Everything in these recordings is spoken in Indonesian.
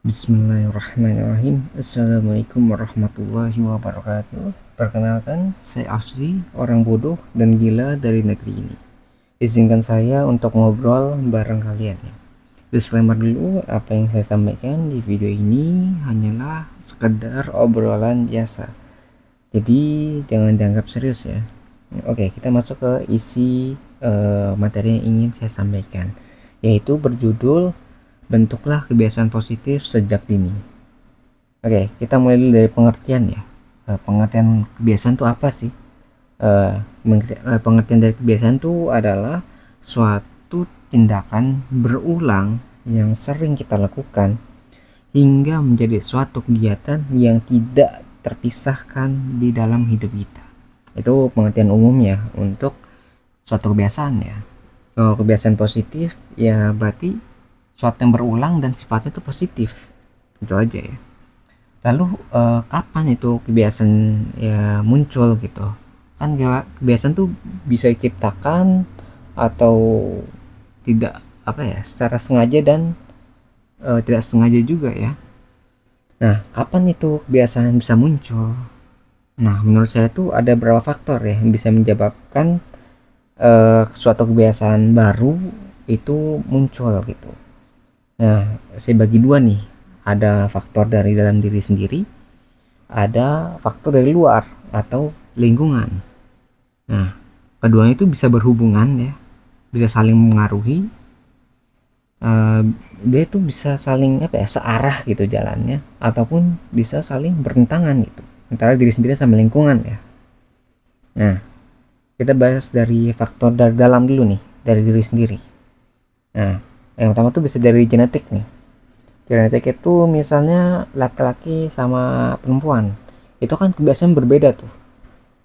Bismillahirrahmanirrahim. Assalamualaikum warahmatullahi wabarakatuh. Perkenalkan, saya Afzi, orang bodoh dan gila dari negeri ini. Izinkan saya untuk ngobrol bareng kalian ya. Disclaimer dulu, apa yang saya sampaikan di video ini hanyalah sekedar obrolan biasa. Jadi jangan dianggap serius ya. Oke, kita masuk ke isi materi yang ingin saya sampaikan, yaitu berjudul bentuklah kebiasaan positif sejak dini. Oke, kita mulai dulu dari pengertian ya. Pengertian kebiasaan itu apa sih? Pengertian dari kebiasaan itu adalah suatu tindakan berulang yang sering kita lakukan hingga menjadi suatu kegiatan yang tidak terpisahkan di dalam hidup kita. Itu pengertian umumnya untuk suatu kebiasaan ya. Kalau kebiasaan positif ya berarti suatu yang berulang dan sifatnya itu positif, itu aja ya. Lalu kapan itu kebiasaan ya muncul gitu? Kan kebiasaan tuh bisa diciptakan atau tidak, apa ya, secara sengaja dan tidak sengaja juga ya. Nah, kapan itu kebiasaan bisa muncul? Nah, menurut saya tuh ada beberapa faktor ya yang bisa menyebabkan suatu kebiasaan baru itu muncul gitu. Nah, saya bagi dua nih. Ada faktor dari dalam diri sendiri, ada faktor dari luar atau lingkungan. Nah, keduanya itu bisa berhubungan ya, bisa saling mengaruhi. Eh, Dia itu bisa saling, apa ya, searah gitu jalannya, ataupun bisa saling bertentangan gitu antara diri sendiri sama lingkungan ya. Nah, kita bahas dari faktor dari dalam dulu nih, dari diri sendiri. Nah, yang pertama tuh bisa dari genetik nih. Genetik itu misalnya laki-laki sama perempuan itu kan kebiasaan berbeda tuh.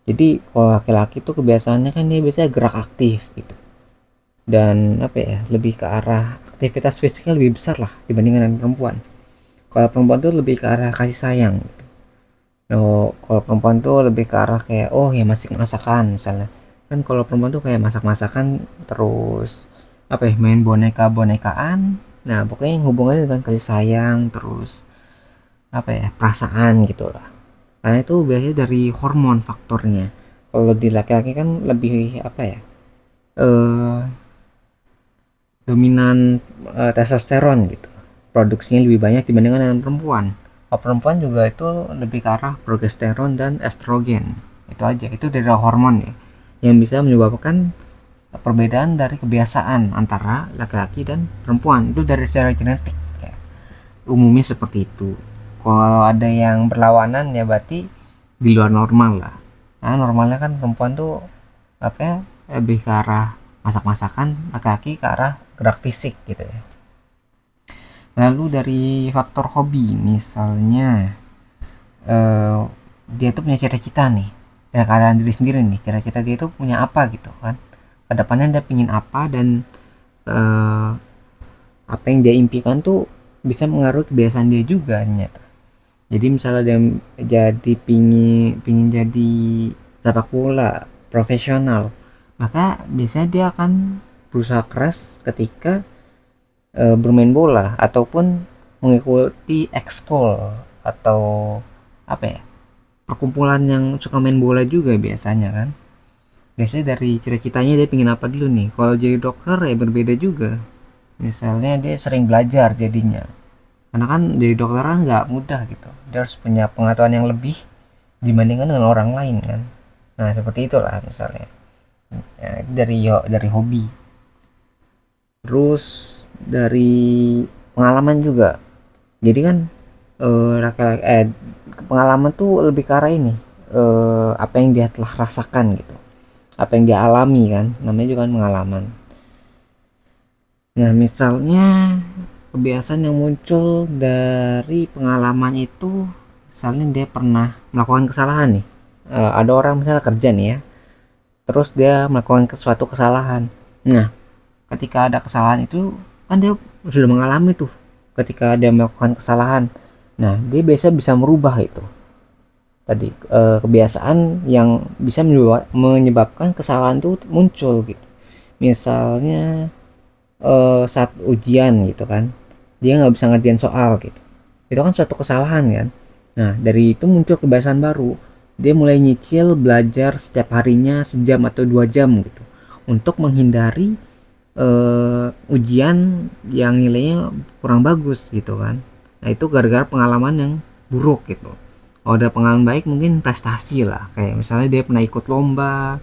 Jadi kalau laki-laki tuh kebiasaannya kan dia biasanya gerak aktif gitu, dan apa ya, lebih ke arah aktivitas fisiknya lebih besar lah dibandingkan dengan perempuan. Kalau perempuan tuh lebih ke arah kasih sayang gitu. No, kalau perempuan tuh lebih ke arah kayak, oh ya, masih masakan misalnya. Kan kalau perempuan tuh kayak masak-masakan, terus apa ya, main boneka-bonekaan. Nah, pokoknya yang hubungannya dengan kasih sayang, terus apa ya, perasaan gitu lah. Karena itu biasanya dari hormon faktornya. Kalau di laki-laki kan lebih, apa ya, eh dominan testosteron gitu, produksinya lebih banyak dibandingkan dengan perempuan. Kalau perempuan juga itu lebih ke arah progesteron dan estrogen. Itu aja, itu dari hormon ya, yang bisa menyebabkan perbedaan dari kebiasaan antara laki-laki dan perempuan. Itu dari secara genetik ya. Umumnya seperti itu. Kalau ada yang berlawanan ya berarti di luar normal lah. Nah, normalnya kan perempuan tuh, apa ya, lebih ke arah masak-masakan, laki-laki ke arah gerak fisik gitu ya. Lalu dari faktor hobi, misalnya eh, dia tuh punya cita-cita nih, ya keadaan diri sendiri nih, cita-cita dia tuh punya apa gitu kan, kedepannya dia pingin apa, dan eh, apa yang dia impikan tuh bisa mengaruhi kebiasaan dia juga ternyata. Jadi misalnya dia jadi pingin pingin jadi sepak bola profesional, maka biasanya dia akan berusaha keras ketika bermain bola ataupun mengikuti ekskul atau apa ya, perkumpulan yang suka main bola juga biasanya kan. Biasanya dari cita-citanya dia pingin apa dulu nih. Kalau jadi dokter ya berbeda juga. Misalnya dia sering belajar jadinya, karena kan jadi dokter kan nggak mudah gitu, dia harus punya pengetahuan yang lebih dibandingkan dengan orang lain kan. Nah, seperti itulah misalnya ya, itu dari hobi. Terus dari pengalaman juga. Jadi kan laki-laki pengalaman tuh lebih ke arah ini, apa yang dia telah rasakan gitu, apa yang dia alami kan, namanya juga kan pengalaman. Nah, misalnya kebiasaan yang muncul dari pengalaman itu, misalnya dia pernah melakukan kesalahan nih. Ada orang misalnya kerja nih ya, terus dia melakukan suatu kesalahan. Nah, ketika ada kesalahan itu kan dia sudah mengalami tuh, ketika dia melakukan kesalahan. Nah, dia biasa bisa merubah itu tadi, kebiasaan yang bisa menyebabkan kesalahan itu muncul gitu. Misalnya saat ujian gitu kan, dia nggak bisa ngerjain soal gitu. Itu kan suatu kesalahan kan. Nah, dari itu muncul kebiasaan baru. Dia mulai nyicil belajar setiap harinya sejam atau 2 jam gitu. Untuk menghindari ujian yang nilainya kurang bagus gitu kan. Nah, itu gara-gara pengalaman yang buruk gitu. Kalau ada pengalaman baik mungkin prestasi lah. Kayak misalnya dia pernah ikut lomba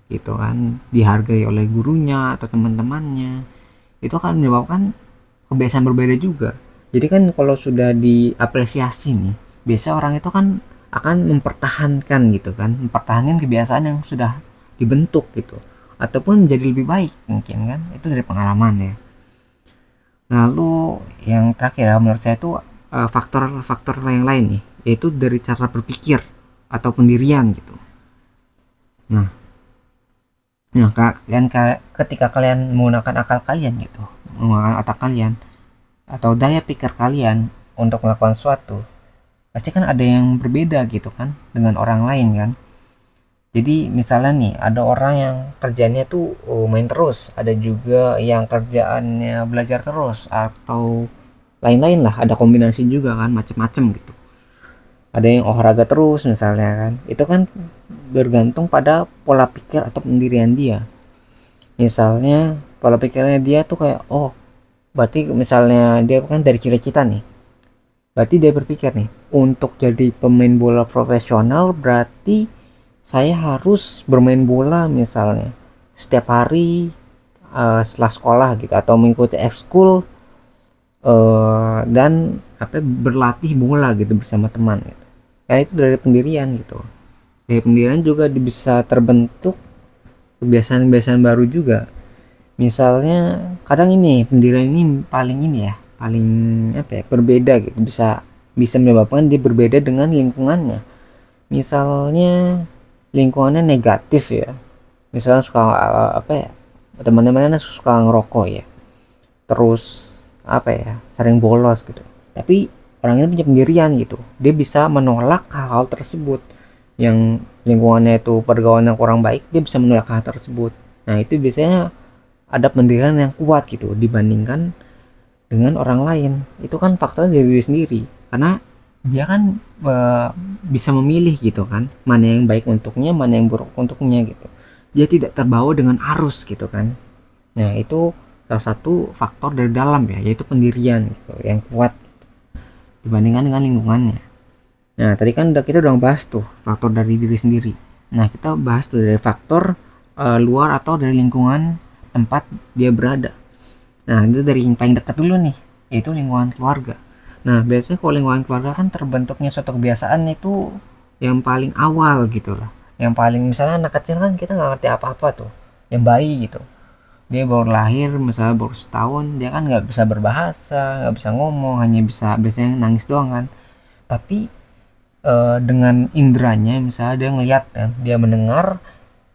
gitu kan, dihargai oleh gurunya atau teman-temannya. Itu akan menyebabkan kebiasaan berbeda juga. Jadi kan kalau sudah diapresiasi nih, biasa orang itu kan akan mempertahankan gitu kan, mempertahankan kebiasaan yang sudah dibentuk gitu, ataupun menjadi lebih baik mungkin kan, itu dari pengalaman ya. Lalu yang terakhir ya, menurut saya itu faktor-faktor yang lain nih, yaitu dari cara berpikir atau pendirian gitu. Nah, nah kalian ketika kalian menggunakan akal kalian gitu, menggunakan otak kalian atau daya pikir kalian untuk melakukan sesuatu, pasti kan ada yang berbeda gitu kan dengan orang lain kan. Jadi misalnya nih ada orang yang kerjanya tuh main terus, ada juga yang kerjaannya belajar terus, atau lain-lain lah, ada kombinasi juga kan, macem-macem gitu. Ada yang olahraga terus misalnya kan, itu kan bergantung pada pola pikir atau pendirian dia. Misalnya pola pikirnya dia tuh kayak, oh berarti misalnya dia kan dari cita-cita nih, berarti dia berpikir nih, untuk jadi pemain bola profesional berarti saya harus bermain bola misalnya setiap hari setelah sekolah gitu, atau mengikuti ekskul dan apa berlatih bola gitu bersama teman gitu. Ya itu dari pendirian gitu. Dari pendirian juga bisa terbentuk kebiasaan-kebiasaan baru juga. Misalnya kadang ini pendirian ini paling ini ya, paling apa ya, berbeda gitu, bisa bisa menyebabkan dia berbeda dengan lingkungannya. Misalnya lingkungannya negatif ya, misalnya suka apa ya, teman-temannya suka ngerokok ya, terus apa ya, sering bolos gitu, tapi orang ini punya pendirian gitu, dia bisa menolak hal-hal tersebut. Yang lingkungannya itu pergaulan yang kurang baik, dia bisa menolak hal tersebut. Nah itu biasanya ada pendirian yang kuat gitu dibandingkan dengan orang lain. Itu kan faktornya dari diri sendiri, karena dia kan bisa memilih gitu kan, mana yang baik untuknya, mana yang buruk untuknya gitu. Dia tidak terbawa dengan arus gitu kan. Nah itu salah satu faktor dari dalam ya, yaitu pendirian gitu yang kuat dibandingkan dengan lingkungannya. Nah tadi kan kita udah bahas tuh faktor dari diri sendiri. Nah kita bahas tuh dari faktor luar atau dari lingkungan tempat dia berada. Nah itu dari yang paling dekat dulu nih, yaitu lingkungan keluarga. Nah biasanya kalau lingkungan keluarga kan terbentuknya suatu kebiasaan itu yang paling awal gitu lah. Yang paling misalnya anak kecil kan kita nggak ngerti apa-apa tuh, yang bayi gitu, dia baru lahir misalnya baru setahun, dia kan nggak bisa berbahasa, nggak bisa ngomong, hanya bisa biasanya nangis doang kan. Tapi dengan indranya misalnya dia ngeliat kan, dia mendengar,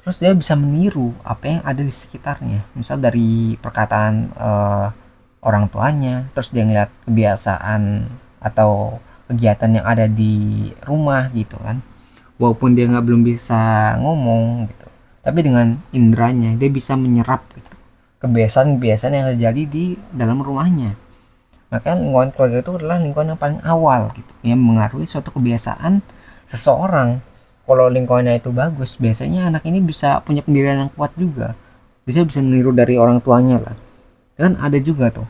terus dia bisa meniru apa yang ada di sekitarnya, misal dari perkataan orang tuanya, terus dia ngeliat kebiasaan atau kegiatan yang ada di rumah gitu kan, walaupun dia nggak belum bisa ngomong gitu, tapi dengan indranya dia bisa menyerap gitu kebiasaan-kebiasaan yang terjadi di dalam rumahnya. Maka lingkungan keluarga itu adalah lingkungan yang paling awal gitu, yang mengaruhi suatu kebiasaan seseorang. Kalau lingkungannya itu bagus, biasanya anak ini bisa punya pendirian yang kuat juga, bisa bisa niru dari orang tuanya lah. Dan ada juga tuh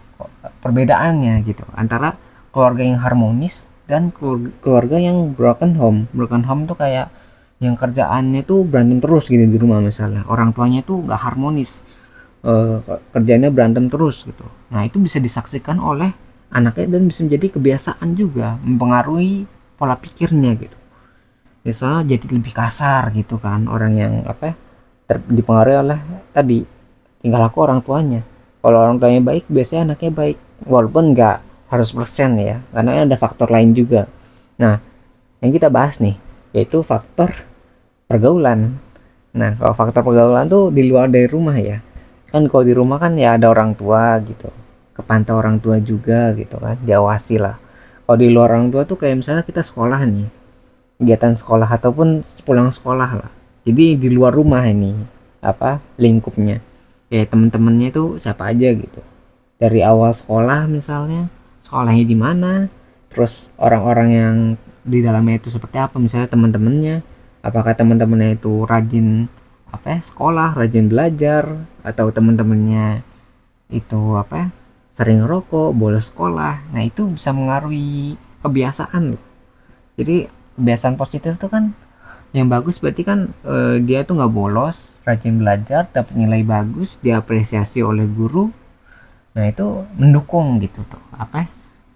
perbedaannya gitu antara keluarga yang harmonis dan keluarga yang broken home. Broken home tuh kayak yang kerjaannya tuh berantem terus gitu di rumah, misalnya orang tuanya tuh nggak harmonis, kerjanya berantem terus gitu. Nah itu bisa disaksikan oleh anaknya dan bisa menjadi kebiasaan juga, mempengaruhi pola pikirnya gitu. Misalnya jadi lebih kasar gitu kan, orang yang apa dipengaruhi oleh tadi tingkah laku orang tuanya. Kalau orang tuanya baik, biasanya anaknya baik, walaupun nggak 100% ya, karena ada faktor lain juga. Nah yang kita bahas nih yaitu faktor pergaulan. Nah kalau faktor pergaulan tuh di luar dari rumah ya, kan kalau di rumah kan ya ada orang tua gitu, kepantau orang tua juga gitu kan, diawasi lah. Kalau di luar orang tua tuh kayak misalnya kita sekolah nih, kegiatan sekolah ataupun pulang sekolah lah, jadi di luar rumah ini apa lingkupnya, kayak temen-temennya tuh siapa aja gitu, dari awal sekolah misalnya sekolahnya di mana, terus orang-orang yang di dalamnya itu seperti apa, misalnya teman-temannya, apakah teman-temannya itu rajin apa ya, sekolah, rajin belajar, atau teman-temannya itu apa ya, sering rokok, bolos sekolah. Nah itu bisa mengaruhi kebiasaan loh. Jadi kebiasaan positif itu kan yang bagus berarti kan dia tuh nggak bolos, rajin belajar, dapat nilai bagus, diapresiasi oleh guru. Nah itu mendukung gitu tuh apa ya,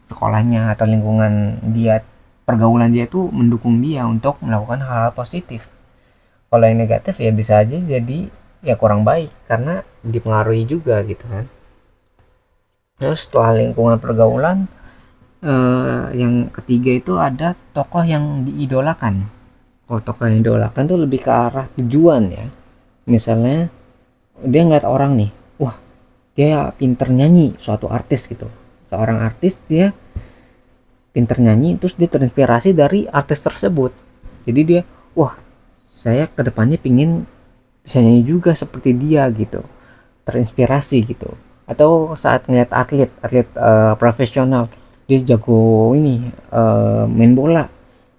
sekolahnya atau lingkungan dia, pergaulan dia tuh mendukung dia untuk melakukan hal-hal positif. Kalau yang negatif ya bisa aja jadi ya kurang baik karena dipengaruhi juga gitu kan. Terus setelah lingkungan pergaulan, yang ketiga itu ada tokoh yang diidolakan. Kalau tokoh yang diidolakan tuh lebih ke arah tujuan ya. Misalnya dia ngeliat orang nih, wah dia pinter nyanyi, suatu artis gitu, seorang artis dia pinter nyanyi, terus dia terinspirasi dari artis tersebut. Jadi dia, wah saya kedepannya pingin bisa nyanyi juga seperti dia gitu, terinspirasi gitu. Atau saat ngeliat atlet profesional, dia jago ini main bola,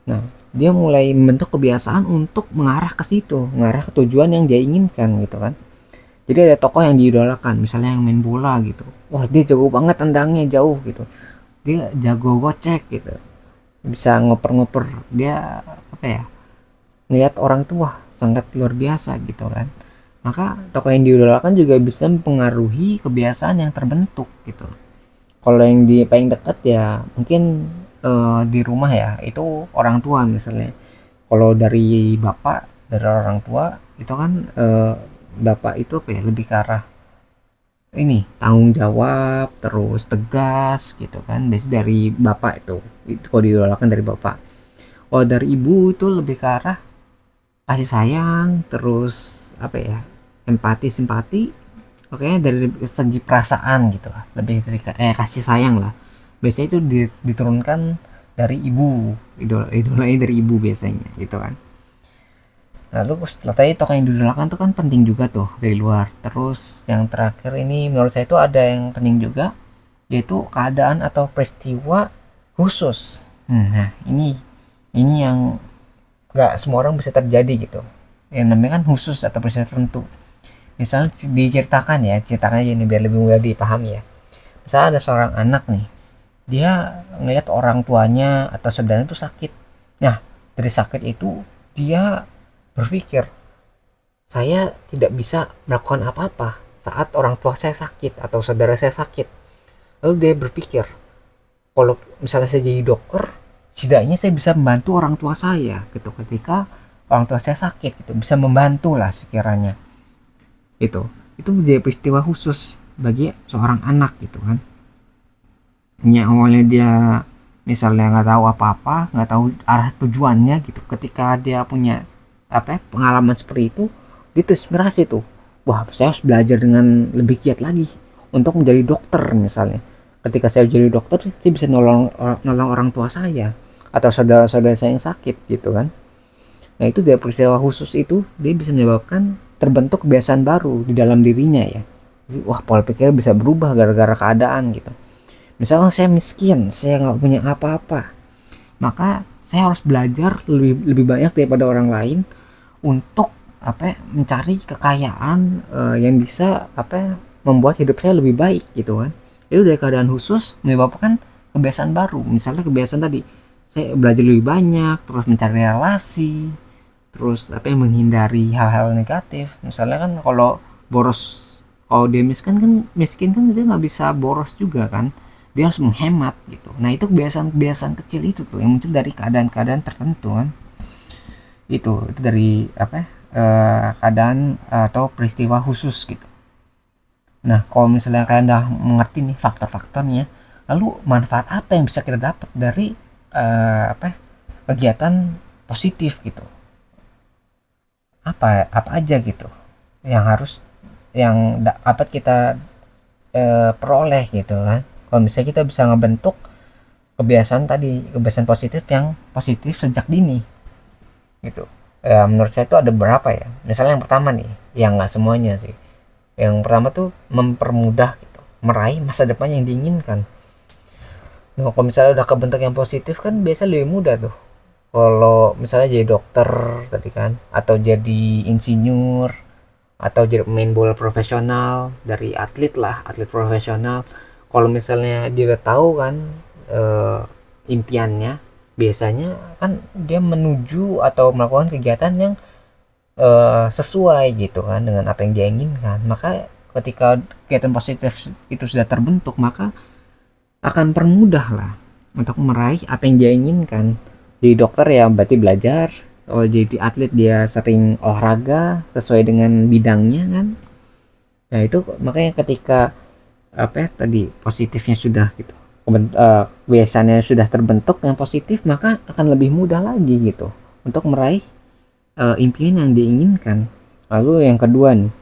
nah dia mulai membentuk kebiasaan untuk mengarah ke situ, mengarah ke tujuan yang dia inginkan gitu kan. Jadi ada tokoh yang diidolakan, misalnya yang main bola gitu, wah dia jago banget tendangnya jauh gitu, dia jago gocek gitu, bisa ngoper-ngoper, dia apa ya, ngeliat orang itu wah sangat luar biasa gitu kan. Maka tokoh yang diidolakan juga bisa mempengaruhi kebiasaan yang terbentuk gitu. Kalau yang di paling dekat ya mungkin di rumah ya itu orang tua misalnya. Kalau dari bapak, dari orang tua itu kan bapak itu apa ya, lebih ke arah ini tanggung jawab, terus tegas gitu kan, biasanya dari bapak itu kalau diidolakan dari bapak. Kalau dari ibu itu lebih ke arah kasih sayang, terus apa ya, empati simpati. Oke, dari segi perasaan gitu lah, lebih dari kasih sayang lah, biasanya itu diturunkan dari ibu, idolanya dari ibu biasanya gitu kan. Lalu setelah tadi tokoh yang didolakan tuh kan penting juga tuh dari luar. Terus yang terakhir ini menurut saya itu ada yang penting juga, yaitu keadaan atau peristiwa khusus. Nah ini yang nggak semua orang bisa terjadi gitu, yang namanya kan khusus atau peristiwa tertentu. Misalnya diceritakan ya, ceritakan aja ini biar lebih mudah dipahami ya. Misalnya ada seorang anak nih, dia ngeliat orang tuanya atau saudaranya itu sakit. Nah dari sakit itu dia berpikir, saya tidak bisa melakukan apa-apa saat orang tua saya sakit atau saudara saya sakit. Lalu dia berpikir, kalau misalnya saya jadi dokter, setidaknya saya bisa membantu orang tua saya gitu, ketika orang tua saya sakit gitu, bisa membantu lah sekiranya. Itu menjadi peristiwa khusus bagi seorang anak gitu kan. Ya awalnya dia misalnya nggak tahu apa-apa, nggak tahu arah tujuannya gitu, ketika dia punya apa ya, pengalaman seperti itu, dia terinspirasi tuh, wah saya harus belajar dengan lebih giat lagi untuk menjadi dokter misalnya. Ketika saya jadi dokter, saya bisa nolong orang tua saya atau saudara-saudara saya yang sakit gitu kan. Nah itu dari peristiwa khusus itu dia bisa menyebabkan terbentuk kebiasaan baru di dalam dirinya ya. Jadi, wah pola pikir bisa berubah gara-gara keadaan gitu. Misalnya saya miskin, saya nggak punya apa-apa, maka saya harus belajar lebih banyak daripada orang lain untuk apa ya, mencari kekayaan yang bisa apa ya, membuat hidup saya lebih baik gitu kan. Itu dari keadaan khusus menyebabkan kebiasaan baru. Misalnya kebiasaan tadi, saya belajar lebih banyak, terus mencari relasi, terus apa yang menghindari hal-hal negatif. Misalnya kan kalau boros, kalau dia miskin kan dia nggak bisa boros juga kan, dia harus menghemat gitu. Nah itu kebiasaan-kebiasaan kecil itu tuh yang muncul dari keadaan-keadaan tertentu kan. Itu dari apa ya, keadaan atau peristiwa khusus gitu. Nah kalau misalnya kalian udah mengerti nih faktor-faktornya, lalu manfaat apa yang bisa kita dapat dari apa ya, kegiatan positif gitu, apa aja gitu yang harus yang dapat kita peroleh gitu kan, kalau misalnya kita bisa ngebentuk kebiasaan positif yang positif sejak dini gitu. Menurut saya itu ada beberapa ya. Misalnya yang pertama nih, yang nggak semuanya sih, yang pertama tuh mempermudah gitu meraih masa depan yang diinginkan. Nah, kalau misalnya udah kebentuk yang positif kan biasa lebih mudah tuh. Kalau misalnya jadi dokter tadi kan, atau jadi insinyur, atau jadi pemain bola profesional, dari atlet lah, atlet profesional. Kalau misalnya dia udah tahu kan eh, impiannya, biasanya kan dia menuju atau melakukan kegiatan yang sesuai gitu kan dengan apa yang dia inginkan. Maka ketika kegiatan positif itu sudah terbentuk, maka akan permudah lah untuk meraih apa yang dia inginkan. Jadi dokter ya berarti belajar, kalau jadi atlet dia sering olahraga sesuai dengan bidangnya kan. Nah itu makanya ketika apa ya, tadi positifnya sudah gitu, kebiasaannya sudah terbentuk yang positif, maka akan lebih mudah lagi gitu untuk meraih impian yang diinginkan. Lalu yang kedua nih,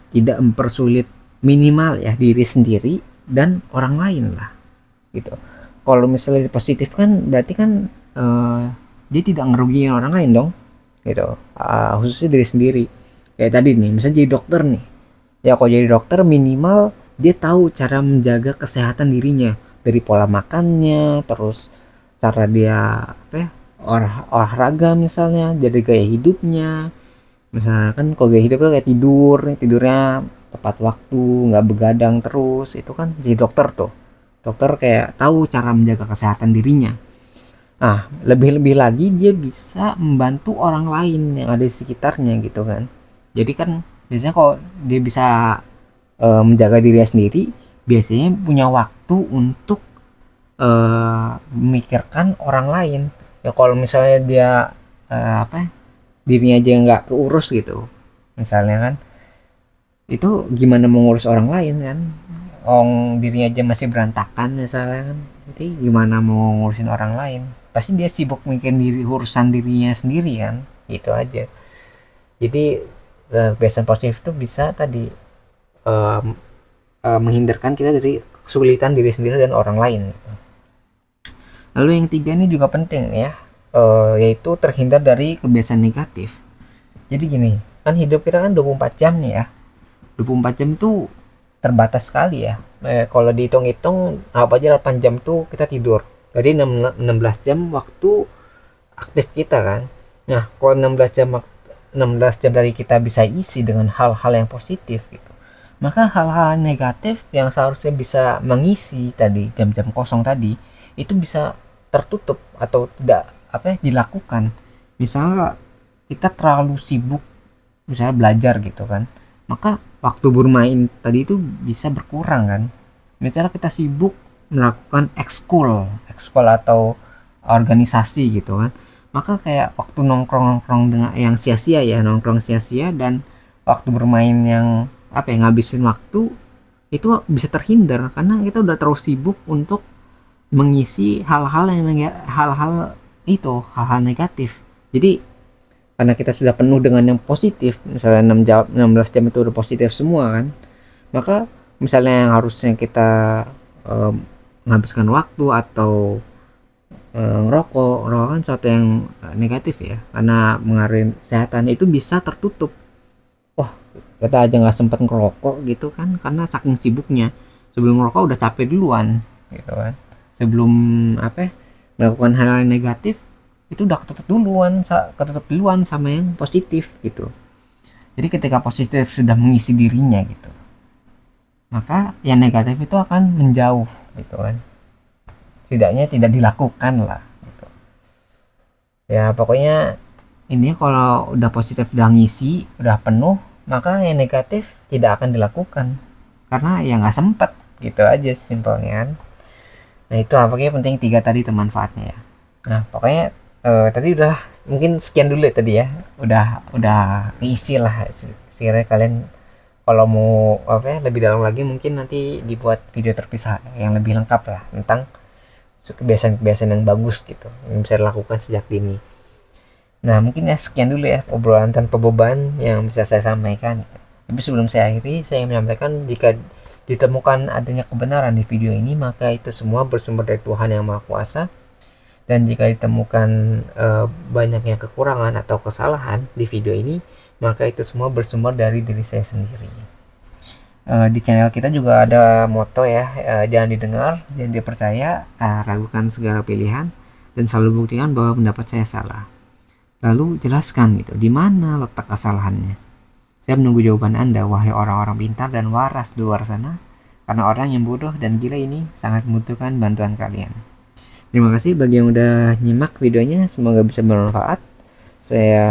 tidak mempersulit, minimal ya diri sendiri dan orang lain lah gitu. Kalau misalnya positif kan berarti kan dia tidak ngerugiin orang lain dong gitu, khususnya diri sendiri. Kayak tadi nih misalnya jadi dokter nih, ya kalau jadi dokter minimal dia tahu cara menjaga kesehatan dirinya, dari pola makannya, terus cara dia apa ya, olahraga misalnya, jadi gaya hidupnya. Misalkan kalau gaya hidupnya kayak tidurnya tepat waktu, nggak begadang terus, itu kan jadi dokter tuh. Dokter kayak tahu cara menjaga kesehatan dirinya. Nah, lebih-lebih lagi dia bisa membantu orang lain yang ada di sekitarnya gitu kan. Jadi kan biasanya kalau dia bisa menjaga dirinya sendiri, biasanya punya waktu untuk memikirkan orang lain. Ya kalau misalnya dia apa ya, dirinya aja nggak keurus gitu, misalnya kan, itu gimana mengurus orang lain kan. Dirinya aja masih berantakan misalnya kan, jadi gimana mau ngurusin orang lain. Pasti dia sibuk mikirin urusan dirinya sendiri kan, itu aja. Jadi kebiasaan positif itu bisa tadi eh, menghindarkan kita dari kesulitan diri sendiri dan orang lain. Lalu yang tiga ini juga penting ya, yaitu terhindar dari kebiasaan negatif. Jadi gini, kan hidup kita kan 24 jam nih ya. 24 jam tuh terbatas sekali ya. Kalau dihitung-hitung apa aja 8 jam tuh kita tidur. Jadi 16 jam waktu aktif kita kan. Nah, kalau 16 jam dari kita bisa isi dengan hal-hal yang positif gitu. Maka hal-hal negatif yang seharusnya bisa mengisi tadi jam-jam kosong tadi itu bisa tertutup atau tidak apa ya, dilakukan. Misalnya kita terlalu sibuk misalnya belajar gitu kan, maka waktu bermain tadi itu bisa berkurang kan. Misalnya kita sibuk melakukan ekskul ekskul atau organisasi gitu kan, maka kayak waktu nongkrong nongkrong dengan yang sia-sia ya, nongkrong sia-sia, dan waktu bermain yang apa ya, ngabisin waktu itu bisa terhindar karena kita udah terlalu sibuk untuk mengisi hal-hal yang hal-hal itu, hal-hal negatif. Jadi karena kita sudah penuh dengan yang positif, misalnya 6 jam 16 jam itu udah positif semua kan, maka misalnya yang harusnya kita menghabiskan waktu atau ngerokok kan sesuatu yang negatif ya, karena mengaruhi kesehatan, itu bisa tertutup. Wah, kita aja nggak sempat ngerokok gitu kan karena saking sibuknya, sebelum ngerokok udah capek duluan gitu kan, sebelum apa ya, melakukan hal yang negatif itu udah ketutup duluan sama yang positif gitu. Jadi ketika positif sudah mengisi dirinya gitu, maka yang negatif itu akan menjauh gitu kan, setidaknya tidak dilakukan lah gitu. Ya pokoknya ini kalau udah positif udah ngisi udah penuh, maka yang negatif tidak akan dilakukan karena ya nggak sempet, gitu aja simpelnya kan. Nah itu apakah penting tiga tadi tuh manfaatnya ya. Nah pokoknya tadi udah mungkin sekian dulu ya tadi ya, udah ngisi lah. Sekiranya kalian kalau mau apa ya, lebih dalam lagi mungkin nanti dibuat video terpisah yang lebih lengkap lah tentang kebiasaan-kebiasaan yang bagus gitu yang bisa dilakukan sejak dini. Nah mungkin ya sekian dulu ya obrolan tanpa beban yang bisa saya sampaikan. Tapi sebelum saya akhiri, saya menyampaikan jika ditemukan adanya kebenaran di video ini, maka itu semua bersumber dari Tuhan Yang Maha Kuasa. Dan jika ditemukan banyaknya kekurangan atau kesalahan di video ini, maka itu semua bersumber dari diri saya sendiri. Di channel kita juga ada moto ya, jangan didengar, jangan dipercaya, ragukan segala pilihan, dan selalu buktikan bahwa pendapat saya salah. Lalu jelaskan gitu, di mana letak kesalahannya. Saya menunggu jawaban Anda, wahai orang-orang pintar dan waras di luar sana, karena orang yang bodoh dan gila ini sangat membutuhkan bantuan kalian. Terima kasih bagi yang udah nyimak videonya, semoga bisa bermanfaat. Saya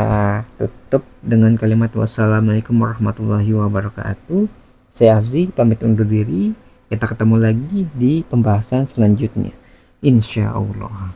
tutup dengan kalimat wassalamualaikum warahmatullahi wabarakatuh. Saya Afzi, pamit undur diri. Kita ketemu lagi di pembahasan selanjutnya, insya Allah.